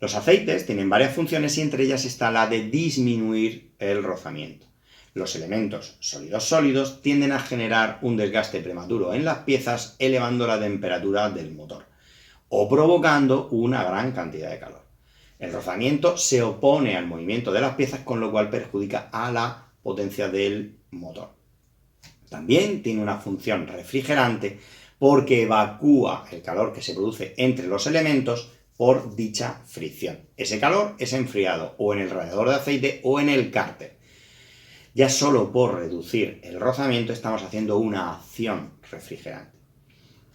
Los aceites tienen varias funciones y entre ellas está la de disminuir el rozamiento. Los elementos sólidos-sólidos tienden a generar un desgaste prematuro en las piezas, elevando la temperatura del motor o provocando una gran cantidad de calor. El rozamiento se opone al movimiento de las piezas, con lo cual perjudica a la potencia del motor. También tiene una función refrigerante porque evacúa el calor que se produce entre los elementos por dicha fricción. Ese calor es enfriado o en el radiador de aceite o en el cárter. Ya solo por reducir el rozamiento estamos haciendo una acción refrigerante.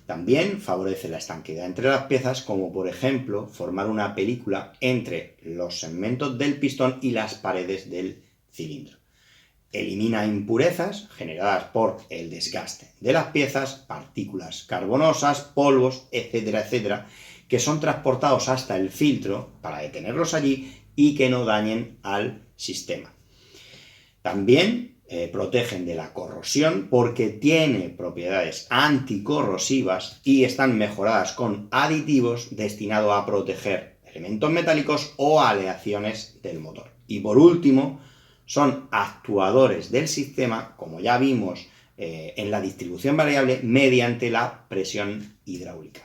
También favorece la estanqueidad entre las piezas, como por ejemplo formar una película entre los segmentos del pistón y las paredes del cilindro. Elimina impurezas generadas por el desgaste de las piezas, partículas carbonosas, polvos, etcétera, etcétera, que son transportados hasta el filtro para detenerlos allí y que no dañen al sistema. También protegen de la corrosión porque tiene propiedades anticorrosivas y están mejoradas con aditivos destinados a proteger elementos metálicos o aleaciones del motor. Y por último, son actuadores del sistema, como ya vimos en la distribución variable, mediante la presión hidráulica.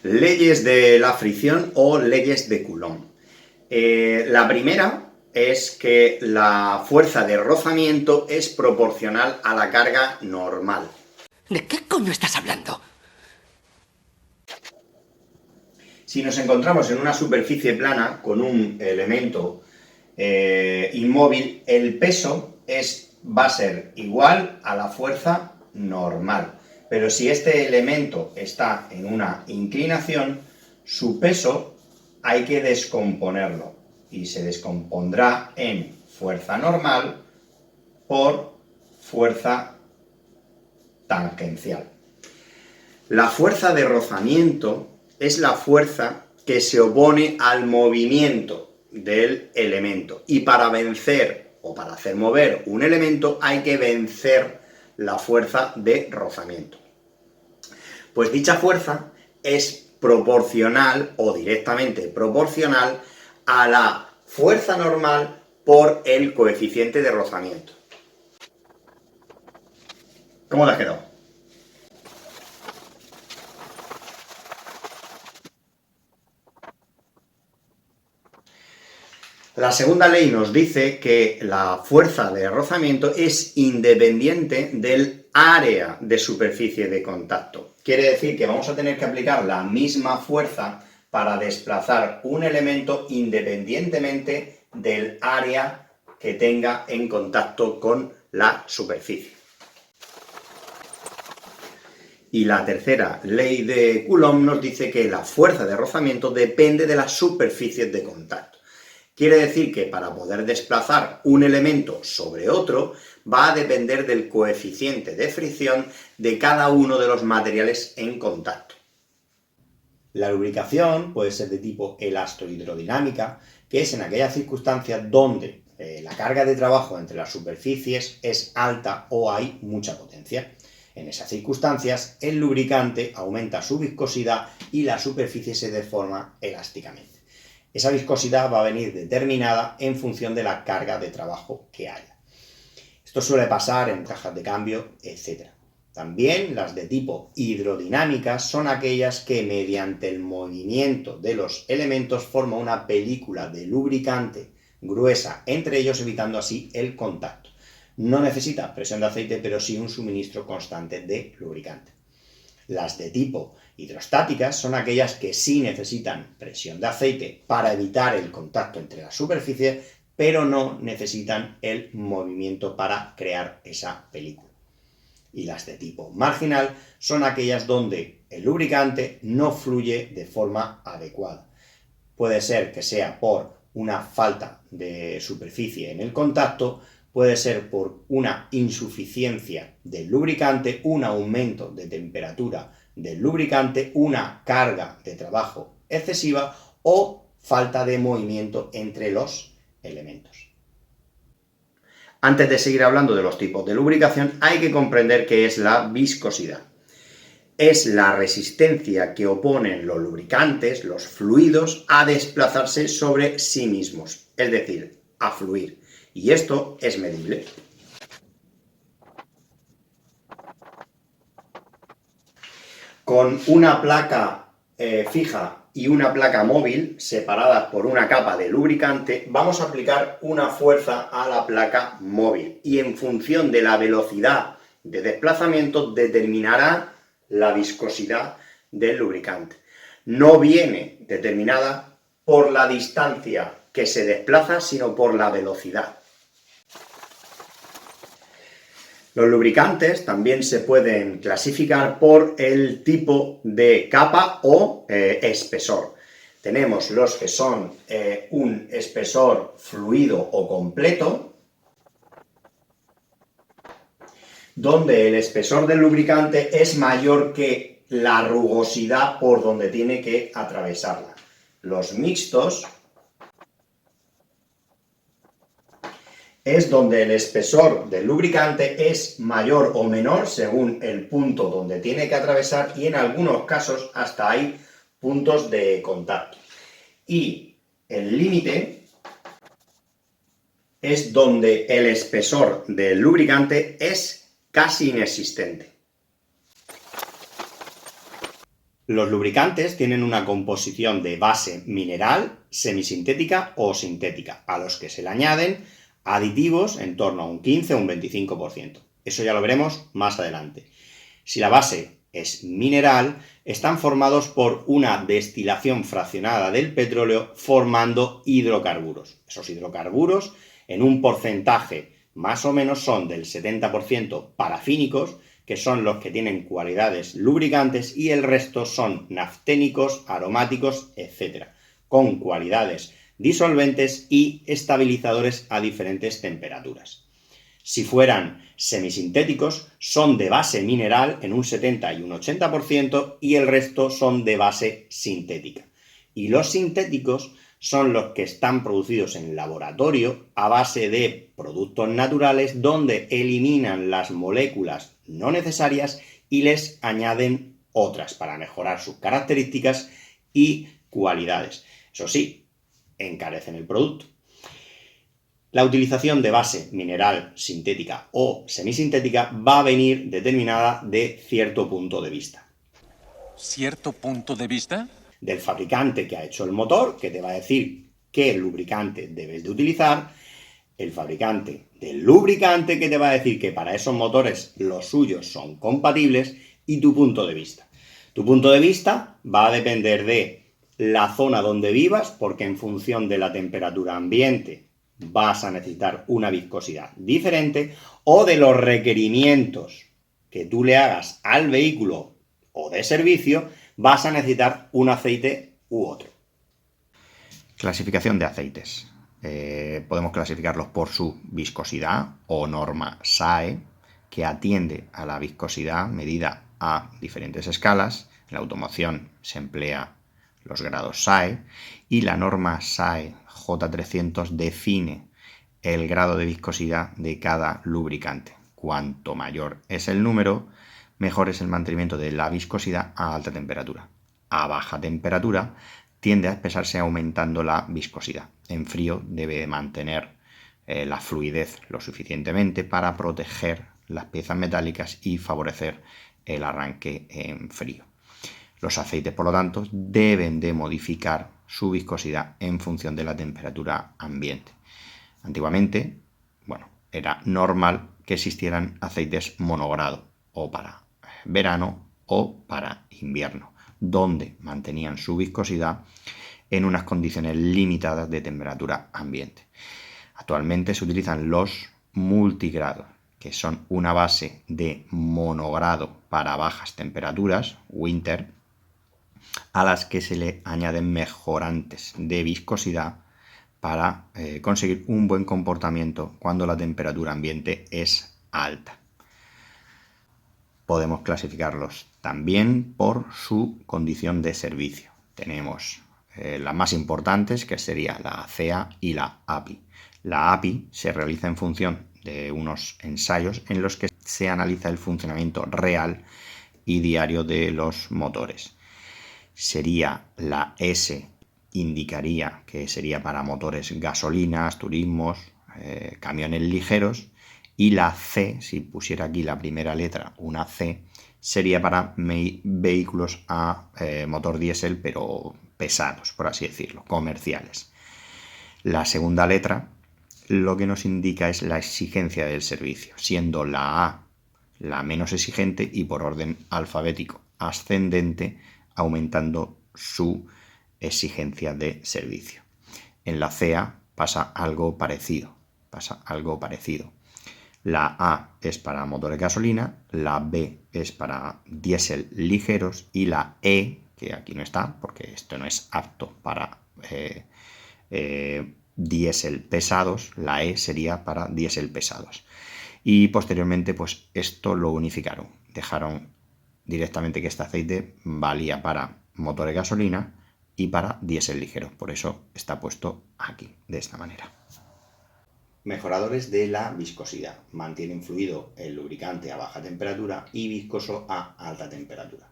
Leyes de la fricción o leyes de Coulomb. La primera es que la fuerza de rozamiento es proporcional a la carga normal. ¿De qué coño estás hablando? Si nos encontramos en una superficie plana con un elemento inmóvil, el peso va a ser igual a la fuerza normal. Pero si este elemento está en una inclinación, su peso hay que descomponerlo y se descompondrá en fuerza normal por fuerza tangencial. La fuerza de rozamiento es la fuerza que se opone al movimiento del elemento, y para vencer o para hacer mover un elemento hay que vencer la fuerza de rozamiento. Pues dicha fuerza es proporcional o directamente proporcional a la fuerza normal por el coeficiente de rozamiento. ¿Cómo te has quedado? La segunda ley nos dice que la fuerza de rozamiento es independiente del área de superficie de contacto. Quiere decir que vamos a tener que aplicar la misma fuerza para desplazar un elemento independientemente del área que tenga en contacto con la superficie. Y la tercera ley de Coulomb nos dice que la fuerza de rozamiento depende de las superficies de contacto. Quiere decir que para poder desplazar un elemento sobre otro va a depender del coeficiente de fricción de cada uno de los materiales en contacto. La lubricación puede ser de tipo elastohidrodinámica, que es en aquellas circunstancias donde la carga de trabajo entre las superficies es alta o hay mucha potencia. En esas circunstancias, el lubricante aumenta su viscosidad y la superficie se deforma elásticamente. Esa viscosidad va a venir determinada en función de la carga de trabajo que haya. Esto suele pasar en cajas de cambio, etc. También las de tipo hidrodinámicas son aquellas que mediante el movimiento de los elementos forman una película de lubricante gruesa entre ellos, evitando así el contacto. No necesita presión de aceite, pero sí un suministro constante de lubricante. Las de tipo hidrostáticas son aquellas que sí necesitan presión de aceite para evitar el contacto entre las superficies, pero no necesitan el movimiento para crear esa película. Y las de tipo marginal son aquellas donde el lubricante no fluye de forma adecuada. Puede ser que sea por una falta de superficie en el contacto, puede ser por una insuficiencia del lubricante, un aumento de temperatura del lubricante, una carga de trabajo excesiva o falta de movimiento entre los elementos. Antes de seguir hablando de los tipos de lubricación, hay que comprender qué es la viscosidad. es la resistencia que oponen los lubricantes, los fluidos, a desplazarse sobre sí mismos, es decir, a fluir. Y esto es medible. Con una placa fija y una placa móvil separadas por una capa de lubricante, vamos a aplicar una fuerza a la placa móvil y en función de la velocidad de desplazamiento determinará la viscosidad del lubricante. No viene determinada por la distancia que se desplaza, sino por la velocidad. Los lubricantes también se pueden clasificar por el tipo de capa o espesor. Tenemos los que son un espesor fluido o completo, donde el espesor del lubricante es mayor que la rugosidad por donde tiene que atravesarla. Los mixtos es donde el espesor del lubricante es mayor o menor según el punto donde tiene que atravesar y en algunos casos hasta hay puntos de contacto. Y el límite es donde el espesor del lubricante es casi inexistente. Los lubricantes tienen una composición de base mineral, semisintética o sintética, a los que se le añaden aditivos en torno a un 15 o un 25%. Eso ya lo veremos más adelante. Si la base es mineral, están formados por una destilación fraccionada del petróleo formando hidrocarburos. Esos hidrocarburos, en un porcentaje más o menos, son del 70% parafínicos, que son los que tienen cualidades lubricantes, y el resto son nafténicos, aromáticos, etc., con cualidades disolventes y estabilizadores a diferentes temperaturas. Si fueran semisintéticos, son de base mineral en un 70 y un 80% y el resto son de base sintética. Y los sintéticos son los que están producidos en laboratorio a base de productos naturales donde eliminan las moléculas no necesarias y les añaden otras para mejorar sus características y cualidades. Eso sí, encarecen el producto. La utilización de base mineral, sintética o semisintética va a venir determinada de cierto punto de vista. ¿Cierto punto de vista? Del fabricante que ha hecho el motor, que te va a decir qué lubricante debes de utilizar, el fabricante del lubricante, que te va a decir que para esos motores los suyos son compatibles, y tu punto de vista. Tu punto de vista va a depender de la zona donde vivas, porque en función de la temperatura ambiente vas a necesitar una viscosidad diferente, o de los requerimientos que tú le hagas al vehículo o de servicio, vas a necesitar un aceite u otro. Clasificación de aceites. Podemos clasificarlos por su viscosidad o norma SAE, que atiende a la viscosidad medida a diferentes escalas. En la automoción se emplea los grados SAE y la norma SAE J300 define el grado de viscosidad de cada lubricante. Cuanto mayor es el número, mejor es el mantenimiento de la viscosidad a alta temperatura. A baja temperatura tiende a espesarse aumentando la viscosidad. En frío debe mantener la fluidez lo suficientemente para proteger las piezas metálicas y favorecer el arranque en frío. Los aceites, por lo tanto, deben de modificar su viscosidad en función de la temperatura ambiente. Antiguamente, era normal que existieran aceites monogrado, o para verano o para invierno, donde mantenían su viscosidad en unas condiciones limitadas de temperatura ambiente. Actualmente se utilizan los multigrados, que son una base de monogrado para bajas temperaturas, winter, a las que se le añaden mejorantes de viscosidad para conseguir un buen comportamiento cuando la temperatura ambiente es alta. Podemos clasificarlos también por su condición de servicio. Tenemos las más importantes, que sería la ACEA y la API. La API se realiza en función de unos ensayos en los que se analiza el funcionamiento real y diario de los motores. Sería la S, indicaría que sería para motores gasolinas, turismos, camiones ligeros, y la C, si pusiera aquí la primera letra, una C, sería para vehículos a motor diésel, pero pesados, por así decirlo, comerciales. La segunda letra lo que nos indica es la exigencia del servicio, siendo la A la menos exigente y por orden alfabético ascendente, aumentando su exigencia de servicio. En la CA pasa algo parecido. La A es para motores gasolina, la B es para diésel ligeros y la E, que aquí no está porque esto no es apto para diésel pesados, la E sería para diésel pesados. Y posteriormente pues esto lo unificaron, dejaron directamente que este aceite valía para motores gasolina y para diésel ligero, por eso está puesto aquí, de esta manera. Mejoradores de la viscosidad. Mantienen fluido el lubricante a baja temperatura y viscoso a alta temperatura.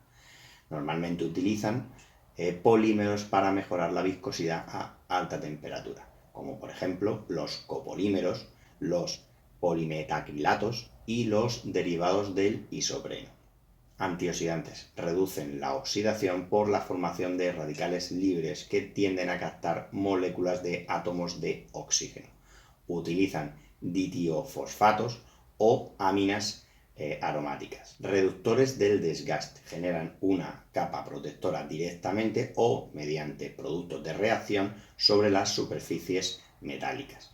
Normalmente utilizan polímeros para mejorar la viscosidad a alta temperatura, como por ejemplo los copolímeros, los polimetacrilatos y los derivados del isopreno. Antioxidantes. Reducen la oxidación por la formación de radicales libres que tienden a captar moléculas de átomos de oxígeno. Utilizan ditiofosfatos o aminas aromáticas. Reductores del desgaste. Generan una capa protectora directamente o mediante productos de reacción sobre las superficies metálicas.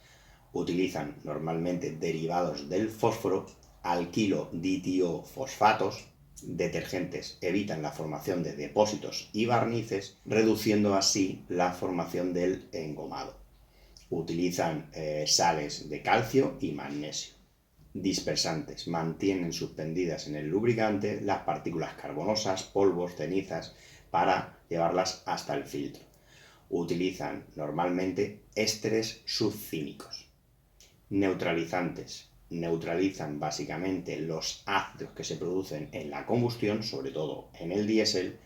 Utilizan normalmente derivados del fósforo, alquilo-ditiofosfatos. Detergentes. Evitan la formación de depósitos y barnices, reduciendo así la formación del engomado. Utilizan sales de calcio y magnesio. Dispersantes. Mantienen suspendidas en el lubricante las partículas carbonosas, polvos, cenizas, para llevarlas hasta el filtro. Utilizan normalmente ésteres subcínicos. Neutralizantes. Neutralizan básicamente los ácidos que se producen en la combustión, sobre todo en el diésel.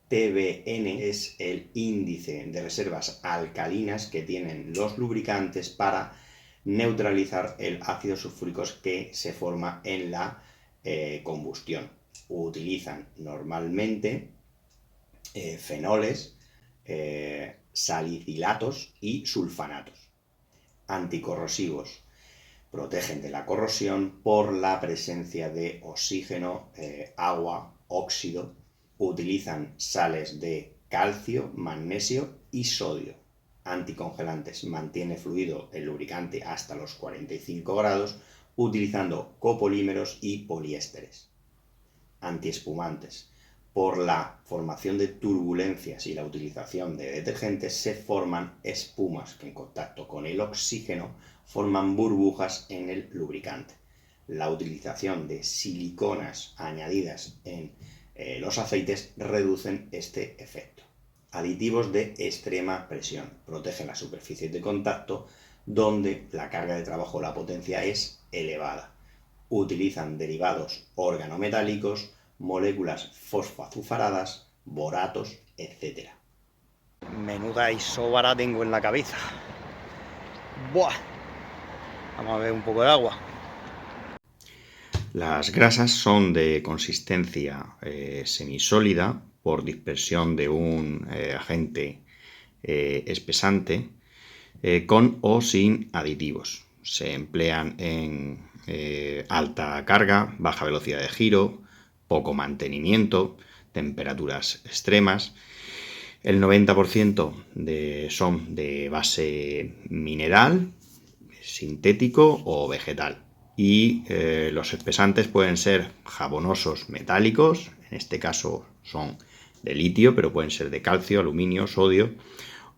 TBN es el índice de reservas alcalinas que tienen los lubricantes para neutralizar el ácido sulfúrico que se forma en la combustión. Utilizan normalmente fenoles, salicilatos y sulfanatos. Anticorrosivos. Protegen de la corrosión por la presencia de oxígeno, agua, óxido. Utilizan sales de calcio, magnesio y sodio. Anticongelantes. Mantiene fluido el lubricante hasta los 45 grados utilizando copolímeros y poliésteres. Antiespumantes. Por la formación de turbulencias y la utilización de detergentes se forman espumas que en contacto con el oxígeno forman burbujas en el lubricante. La utilización de siliconas añadidas en los aceites reducen este efecto. Aditivos de extrema presión. Protegen las superficies de contacto donde la carga de trabajo o la potencia es elevada. Utilizan derivados organometálicos, moléculas fosfoazufaradas, boratos, etc. Menuda isóbara tengo en la cabeza. ¡Buah! Vamos a ver un poco de agua. Las grasas son de consistencia semisólida por dispersión de un agente espesante con o sin aditivos. Se emplean en alta carga, baja velocidad de giro, poco mantenimiento, temperaturas extremas. El 90% son de base mineral, sintético o vegetal. Y los espesantes pueden ser jabonosos metálicos, en este caso son de litio, pero pueden ser de calcio, aluminio, sodio,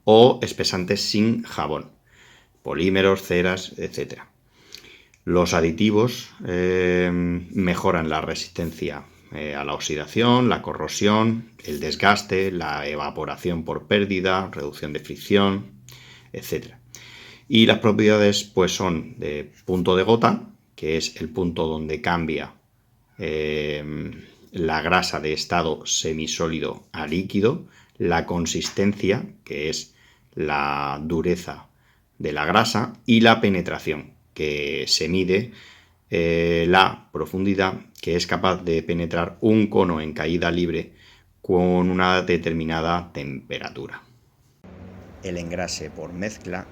o espesantes sin jabón, polímeros, ceras, etc. Los aditivos mejoran la resistencia a la oxidación, la corrosión, el desgaste, la evaporación por pérdida, reducción de fricción, etc. Y las propiedades pues son de punto de gota, que es el punto donde cambia el la grasa de estado semisólido a líquido, la consistencia, que es la dureza de la grasa, y la penetración, que se mide la profundidad que es capaz de penetrar un cono en caída libre con una determinada temperatura. El engrase por mezcla,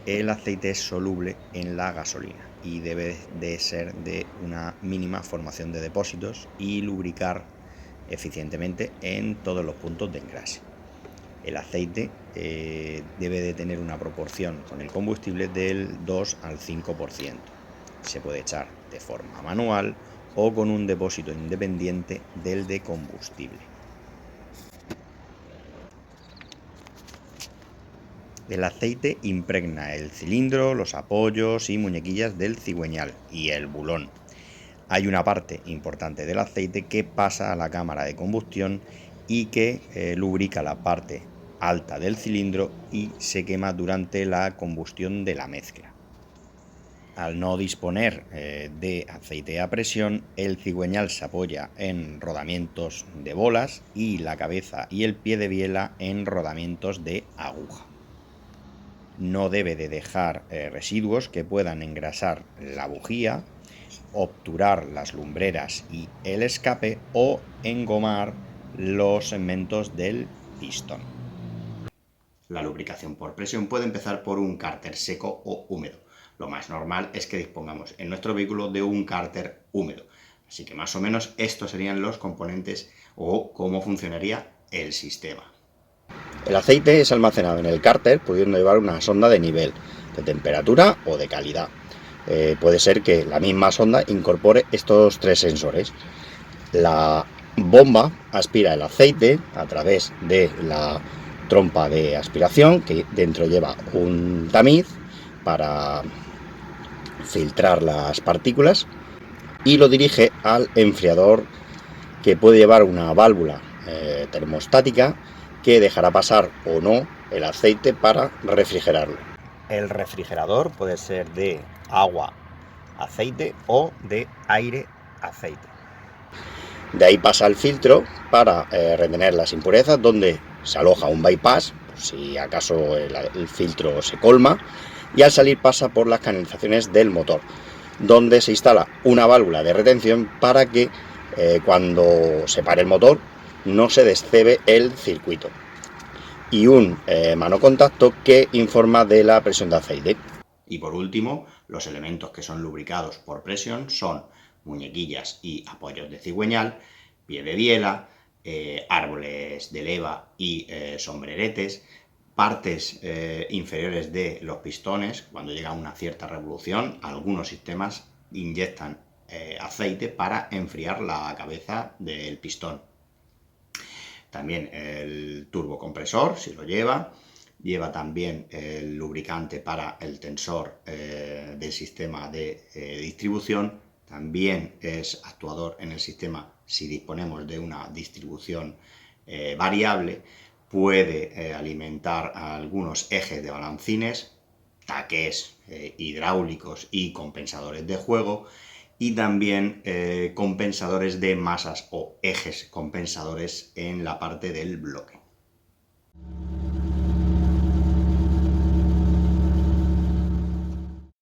el aceite es soluble en la gasolina y debe de ser de una mínima formación de depósitos y lubricar eficientemente en todos los puntos de engrase. El aceite debe de tener una proporción con el combustible del 2 al 5%. Se puede echar de forma manual o con un depósito independiente del de combustible. El aceite impregna el cilindro, los apoyos y muñequillas del cigüeñal y el bulón. Hay una parte importante del aceite que pasa a la cámara de combustión y que lubrica la parte alta del cilindro y se quema durante la combustión de la mezcla. Al no disponer de aceite a presión, el cigüeñal se apoya en rodamientos de bolas y la cabeza y el pie de biela en rodamientos de aguja. No debe de dejar residuos que puedan engrasar la bujía, obturar las lumbreras y el escape o engomar los segmentos del pistón. La lubricación por presión puede empezar por un cárter seco o húmedo. Lo más normal es que dispongamos en nuestro vehículo de un cárter húmedo. Así que más o menos estos serían los componentes o cómo funcionaría el sistema. El aceite es almacenado en el cárter, pudiendo llevar una sonda de nivel, de temperatura o de calidad. Puede ser que la misma sonda incorpore estos tres sensores. La bomba aspira el aceite a través de la trompa de aspiración, que dentro lleva un tamiz para filtrar las partículas, y lo dirige al enfriador, que puede llevar una válvula termostática que dejará pasar o no el aceite para refrigerarlo. El refrigerador puede ser de agua, aceite o de aire, aceite. De ahí pasa al filtro para retener las impurezas, donde se aloja un bypass, si acaso el filtro se colma, y al salir pasa por las canalizaciones del motor, donde se instala una válvula de retención para que cuando se pare el motor no se descebe el circuito, y un manocontacto que informa de la presión de aceite. Y por último, los elementos que son lubricados por presión son muñequillas y apoyos de cigüeñal, pie de biela, árboles de leva y sombreretes, partes inferiores de los pistones. Cuando llega a una cierta revolución, algunos sistemas inyectan aceite para enfriar la cabeza del pistón. También el turbocompresor, si lo lleva también el lubricante para el tensor del sistema de distribución. También es actuador en el sistema si disponemos de una distribución variable. Puede alimentar a algunos ejes de balancines, taqués hidráulicos y compensadores de juego, y también compensadores de masas o ejes compensadores en la parte del bloque.